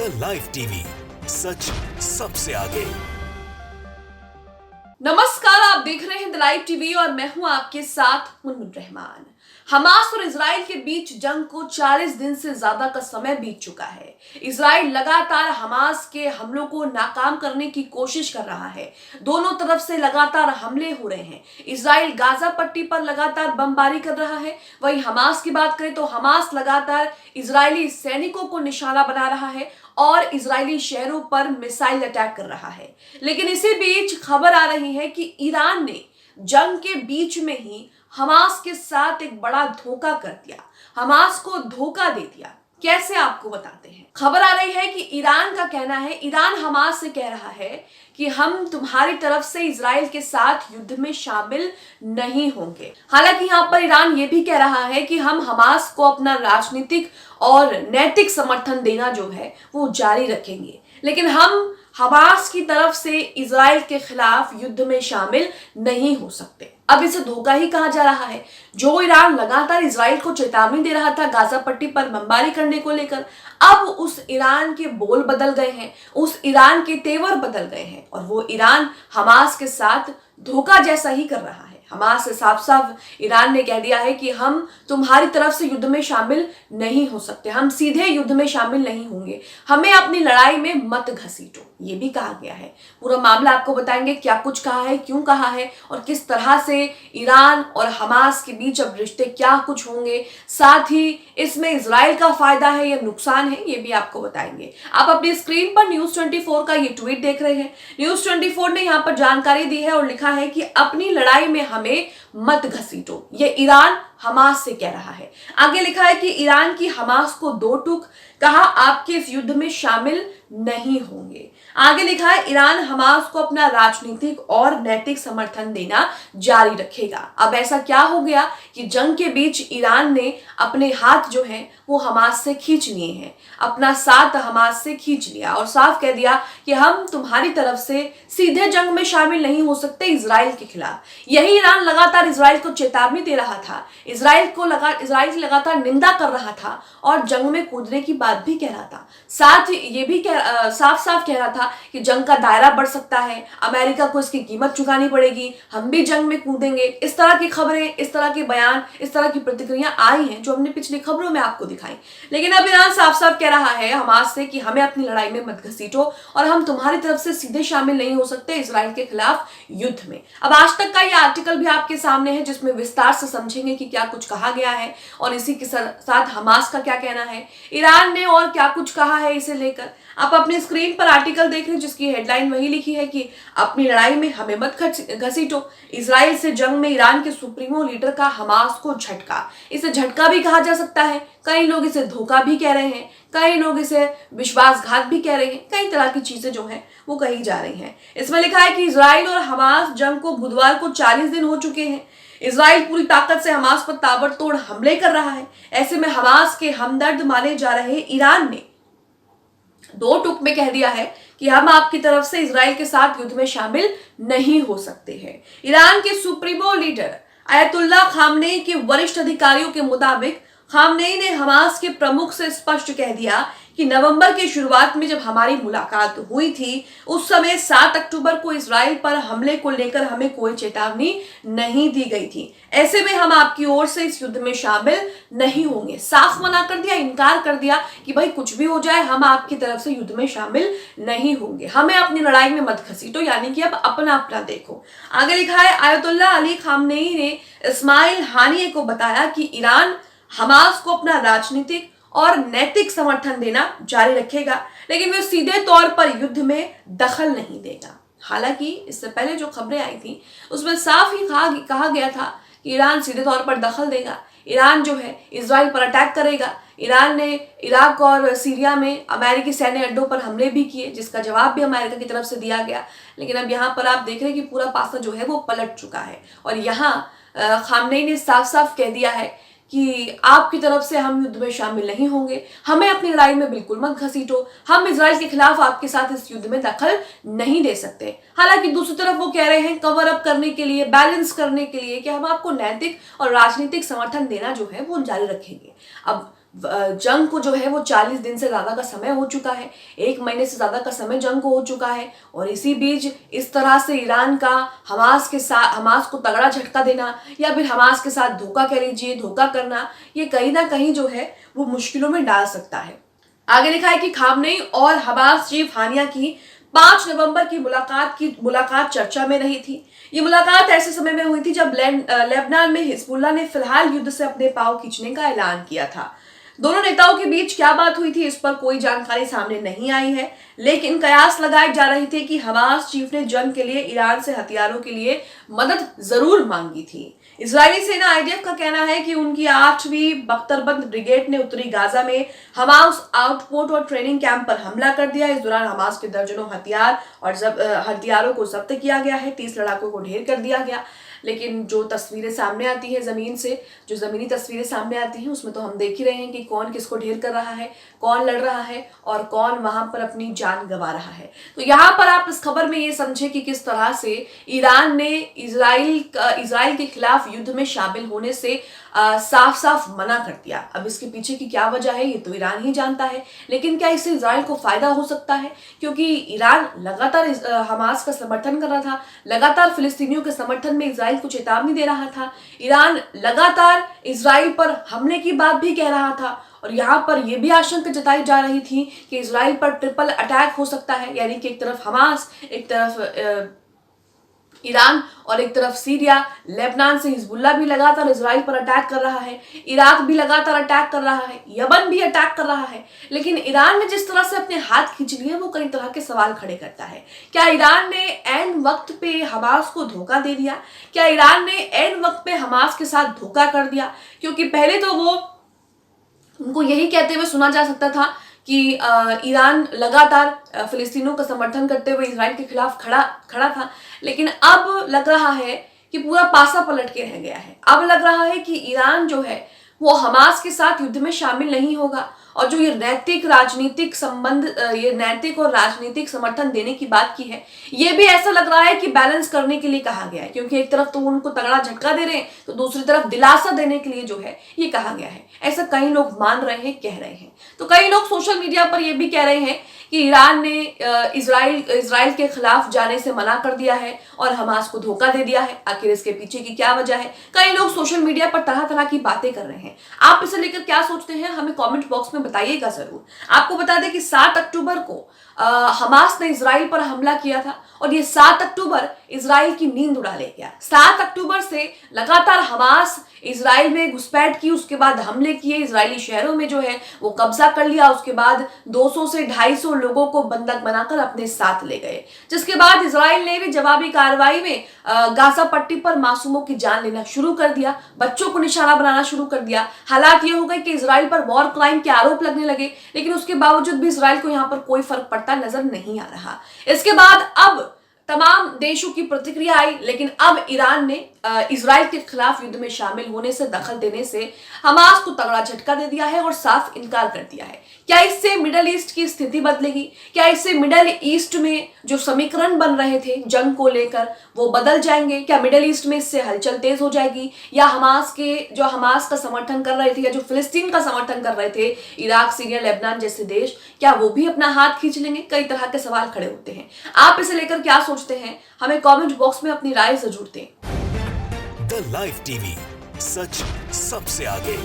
The live TV, सच सबसे आगे। नमस्कार, आप देख रहे हैं द लाइव टीवी और मैं हूं आपके साथ मुनमुन रहमान। हमास और इजराइल के बीच जंग को 40 दिन से ज्यादा का समय बीत चुका है। इजराइल लगातार हमास के हमलों को नाकाम करने की कोशिश कर रहा है। दोनों तरफ से लगातार हमले हो रहे हैं। इजराइल गाजा पट्टी पर लगातार बमबारी कर रहा है। वहीं हमास की बात करें तो हमास लगातार इजरायली सैनिकों को निशाना बना रहा है और इजरायली शहरों पर मिसाइल अटैक कर रहा है। लेकिन इसी बीच खबर आ रही है कि ईरान ने जंग के बीच में ही हमास के साथ एक बड़ा धोखा कर दिया, हमास को धोखा दे दिया। कैसे, आपको बताते हैं। खबर आ रही है कि ईरान का कहना है, ईरान हमास से कह रहा है कि हम तुम्हारी तरफ से इजराइल के साथ युद्ध में शामिल नहीं होंगे। हालांकि यहाँ पर ईरान ये भी कह रहा है कि हम हमास को अपना राजनीतिक और नैतिक समर्थन देना जो है वो जारी रखेंगे, लेकिन हम हमास की तरफ से इजराइल के खिलाफ युद्ध में शामिल नहीं हो सकते। अब इसे धोखा ही कहा जा रहा है। जो ईरान लगातार इजराइल को चेतावनी दे रहा था गाजा पट्टी पर बमबारी करने को लेकर, अब उस ईरान के बोल बदल गए हैं, उस ईरान के तेवर बदल गए हैं और वो ईरान हमास के साथ धोखा जैसा ही कर रहा है। हमास से साफ साफ ईरान ने कह दिया है कि हम तुम्हारी तरफ से युद्ध में शामिल नहीं हो सकते, हम सीधे युद्ध में शामिल नहीं होंगे, हमें अपनी लड़ाई में मत घसीटो, ये भी कहा गया है। पूरा मामला आपको बताएंगे, क्या कुछ कहा है, क्यों कहा है और किस तरह से ईरान और हमास के बीच अब रिश्ते क्या कुछ होंगे, साथ ही इसमें इजराइल का फायदा है या नुकसान है, ये भी आपको बताएंगे। आप अपनी स्क्रीन पर न्यूज 24 का ये ट्वीट देख रहे हैं। न्यूज 24 ने यहाँ पर जानकारी दी है और लिखा है कि अपनी लड़ाई में हमें मत घसीटो, ये ईरान हमास से कह रहा है। आगे लिखा है कि ईरान की हमास को दो टूक, कहा आपके इस युद्ध में शामिल नहीं होंगे। आगे लिखा है ईरान हमास को अपना राजनीतिक और नैतिक समर्थन देना जारी रखेगा। अब ऐसा क्या हो गया कि जंग के बीच ईरान ने अपने हाथ जो है वो हमास से खींच लिए हैं, अपना साथ हमास से खींच लिया और साफ कह दिया कि हम तुम्हारी तरफ से सीधे जंग में शामिल नहीं हो सकते इजराइल के खिलाफ। यही ईरान लगातार इजराइल को चेतावनी दे रहा था, इजराइल की लगातार निंदा कर रहा था और जंग में कूदने की बात भी कह रहा था। साथ ये भी साफ साफ कह रहा था कि जंग का दायरा बढ़ सकता है, अमेरिका को इसकी कीमत चुकानी पड़ेगी, हम भी जंग में कूदेंगे। इस तरह की खबरें, इस तरह के बयान, इस तरह की प्रतिक्रिया आई हैं जो हमने पिछली खबरों में आपको दिखाई। लेकिन अब ईरान साफ साफ कह रहा है हमास से कि हमें अपनी लड़ाई में मत घसीटो और हम तुम्हारी तरफ से सीधे शामिल नहीं हो सकते इजराइल के खिलाफ युद्ध में। अब आज तक का ये आर्टिकल भी आपके सामने है जिसमें विस्तार से समझेंगे कि क्या कुछ कहा गया है और इसी के साथ हमास का क्या कहना है, ईरान ने और क्या कुछ कहा है इसे लेकर। आप अपनी स्क्रीन पर आर्टिकल देख रहे हैं जिसकी हेडलाइन वही लिखी है कि अपनी लड़ाई में हमें मत घसीटो, इजराइल से जंग में ईरान के सुप्रीमो लीडर का हमास को झटका। इसे झटका भी कहा जा सकता है, कई लोग इसे धोखा भी कह रहे हैं, कई लोग इसे विश्वासघात भी कह रहे हैं, कई तरह की चीजें जो हैं वो कही जा रही हैं। इसमें लिखा है कि इजराइल और हमास जंग को बुधवार को 40 दिन हो चुके हैं। इजराइल पूरी ताकत से हमास पर ताबड़तोड़ हमले कर रहा है। ऐसे में हमास के हमदर्द माने जा रहे ईरान ने दो टूक में कह दिया है कि हम आपकी तरफ से इजराइल के साथ युद्ध में शामिल नहीं हो सकते हैं। ईरान के सुप्रीमो लीडर आयतुल्ला खामनेई के वरिष्ठ अधिकारियों के मुताबिक खामनेई ने हमास के प्रमुख से स्पष्ट कह दिया कि नवंबर की शुरुआत में जब हमारी मुलाकात हुई थी उस समय 7 अक्टूबर को इजराइल पर हमले को लेकर हमें कोई चेतावनी नहीं दी गई थी। ऐसे में हम आपकी ओर से इस युद्ध में शामिल नहीं होंगे। साफ मना कर दिया, इनकार कर दिया कि भाई कुछ भी हो जाए हम आपकी तरफ से युद्ध में शामिल नहीं होंगे, हमें अपनी लड़ाई में मत घसीटो, यानी कि अब अपना अपना देखो। आगे लिखा है आयतुल्ला अली खामनेई ने इस्माइल हानिये को बताया कि ईरान हमास को अपना राजनीतिक और नैतिक समर्थन देना जारी रखेगा, लेकिन वे सीधे तौर पर युद्ध में दखल नहीं देगा। हालांकि इससे पहले जो खबरें आई थी उसमें साफ ही कहा गया था कि ईरान सीधे तौर पर दखल देगा, ईरान जो है इजराइल पर अटैक करेगा। ईरान ने इराक और सीरिया में अमेरिकी सैन्य अड्डों पर हमले भी किए जिसका जवाब भी अमेरिका की तरफ से दिया गया। लेकिन अब यहाँ पर आप देख रहे हैं कि पूरा पासा जो है वो पलट चुका है और यहाँ खामनेई ने साफ साफ कह दिया है कि आपकी तरफ से हम युद्ध में शामिल नहीं होंगे, हमें अपनी लड़ाई में बिल्कुल मत घसीटो, हम इजराइल के खिलाफ आपके साथ इस युद्ध में दखल नहीं दे सकते। हालांकि दूसरी तरफ वो कह रहे हैं कवर अप करने के लिए, बैलेंस करने के लिए कि हम आपको नैतिक और राजनीतिक समर्थन देना जो है वो जारी रखेंगे। अब जंग को जो है वो 40 दिन से ज़्यादा का समय हो चुका है, 1 महीने से ज़्यादा का समय जंग को हो चुका है। और इसी बीच इस तरह से ईरान का हमास को तगड़ा झटका देना या फिर हमास के साथ धोखा कह लीजिए, धोखा करना, ये कहीं ना कहीं जो है वो मुश्किलों में डाल सकता है। आगे लिखा है कि खामनेई और हमास चीफ हानिया की 5 नवंबर की मुलाकात चर्चा में रही थी। ये मुलाकात ऐसे समय में हुई थी जब लेबनान में हिजबुल्लाह ने फिलहाल युद्ध से अपने पांव खींचने का ऐलान किया था। दोनों नेताओं के बीच क्या बात हुई थी इस पर कोई जानकारी सामने नहीं आई है, लेकिन कयास लगाए जा रहे थे कि हमास चीफ ने जंग के लिए ईरान से हथियारों के लिए मदद जरूर मांगी थी। इजरायली सेना आईडीएफ का कहना है कि उनकी 8वीं बख्तरबंद ब्रिगेड ने उत्तरी गाजा में हमास आउटपोस्ट और ट्रेनिंग कैंप पर हमला कर दिया। इस दौरान हमास के दर्जनों हथियारों को जब्त किया गया है, 30 लड़ाकों को ढेर कर दिया गया। लेकिन जो तस्वीरें सामने आती है जो ज़मीनी तस्वीरें सामने आती हैं उसमें तो हम देख ही रहे हैं कि कौन किसको ढेर कर रहा है, कौन लड़ रहा है और कौन वहां पर अपनी जान गंवा रहा है। तो यहाँ पर आप इस खबर में ये समझे कि किस तरह से ईरान ने इजराइल के खिलाफ युद्ध में शामिल होने से साफ साफ मना कर दिया। अब इसके पीछे की क्या वजह है ये तो ईरान ही जानता है, लेकिन क्या इससे इजराइल को फायदा हो सकता है? क्योंकि ईरान लगातार हमास का समर्थन कर रहा था, लगातार फिलिस्तीनियों के समर्थन में इजराइल को चेतावनी दे रहा था, ईरान लगातार इजराइल पर हमले की बात भी कह रहा था और यहाँ पर यह भी आशंका जताई जा रही थी कि इजराइल पर ट्रिपल अटैक हो सकता है, यानी कि एक तरफ हमास, एक तरफ ईरान और एक तरफ सीरिया। लेबनान से हिजबुल्लाह भी लगातार इजराइल पर अटैक कर रहा है, इराक भी लगातार अटैक कर रहा है, यमन भी अटैक कर रहा है। लेकिन ईरान ने जिस तरह से अपने हाथ खींच लिए वो कई तरह के सवाल खड़े करता है। क्या ईरान ने ऐन वक्त पे हमास को धोखा दे दिया? क्या ईरान ने ऐन वक्त पे हमास के साथ धोखा कर दिया? क्योंकि पहले तो उनको यही कहते हुए सुना जा सकता था कि ईरान लगातार फिलिस्तीनियों का समर्थन करते हुए इजराइल के खिलाफ खड़ा था, लेकिन अब लग रहा है कि पूरा पासा पलट के रह गया है। अब लग रहा है कि ईरान जो है वो हमास के साथ युद्ध में शामिल नहीं होगा और जो ये नैतिक और राजनीतिक समर्थन देने की बात की है, ये भी ऐसा लग रहा है कि बैलेंस करने के लिए कहा गया है। क्योंकि एक तरफ तो उनको तगड़ा झटका दे रहे हैं तो दूसरी तरफ दिलासा देने के लिए जो है ये कहा गया है। ऐसा कई लोग मान रहे हैं, कह रहे हैं। तो कई लोग सोशल मीडिया पर ये भी कह रहे हैं कि ईरान ने इजराइल के खिलाफ जाने से मना कर दिया है और हमास को धोखा दे दिया है। आखिर इसके पीछे की क्या वजह है? कई लोग सोशल मीडिया पर तरह तरह की बातें कर रहे हैं। आप इसे लेकर क्या सोचते हैं हमें कमेंट बॉक्स में बताइएगा जरूर। आपको बता दें कि 7 अक्टूबर को हमास ने इजराइल पर हमला किया था और ये 7 अक्टूबर इजराइल की नींद उड़ा ले गया। 7 अक्टूबर से लगातार हमास इजराइल में घुसपैठ की, उसके बाद हमले किए, इजरायली शहरों में जो है वो कब्जा कर लिया। उसके बाद 200 से 250 लोगों को बंधक बनाकर अपने साथ ले गए, जिसके बाद इजराइल ने भी जवाबी कार्रवाई में गाजा पट्टी पर मासूमों की जान लेना शुरू कर दिया, बच्चों को निशाना बनाना शुरू कर दिया। हालात ये हो गए कि इजराइल पर वॉर क्राइम के आरोप लगने लगे, लेकिन उसके बावजूद भी इजराइल को यहाँ पर कोई फर्क पड़ता नजर नहीं आ रहा। इसके बाद अब तमाम देशों की प्रतिक्रिया आई, लेकिन अब ईरान ने इजराइल के खिलाफ युद्ध में शामिल होने से, दखल देने से हमास को तगड़ा झटका दे दिया है और साफ इनकार कर दिया है। क्या इससे मिडल ईस्ट की स्थिति बदलेगी? क्या इससे मिडल ईस्ट में जो समीकरण बन रहे थे जंग को लेकर वो बदल जाएंगे? क्या मिडल ईस्ट में इससे हलचल तेज हो जाएगी? या हमास का समर्थन कर रहे थे या जो फिलिस्तीन का समर्थन कर रहे थे, इराक, सीरिया, लेबनान जैसे देश, क्या वो भी अपना हाथ खींच लेंगे? कई तरह के सवाल खड़े होते हैं। आप इसे लेकर क्या सोचते हैं हमें कमेंट बॉक्स में अपनी राय जरूर दें। द लाइव टीवी, सच सबसे आगे।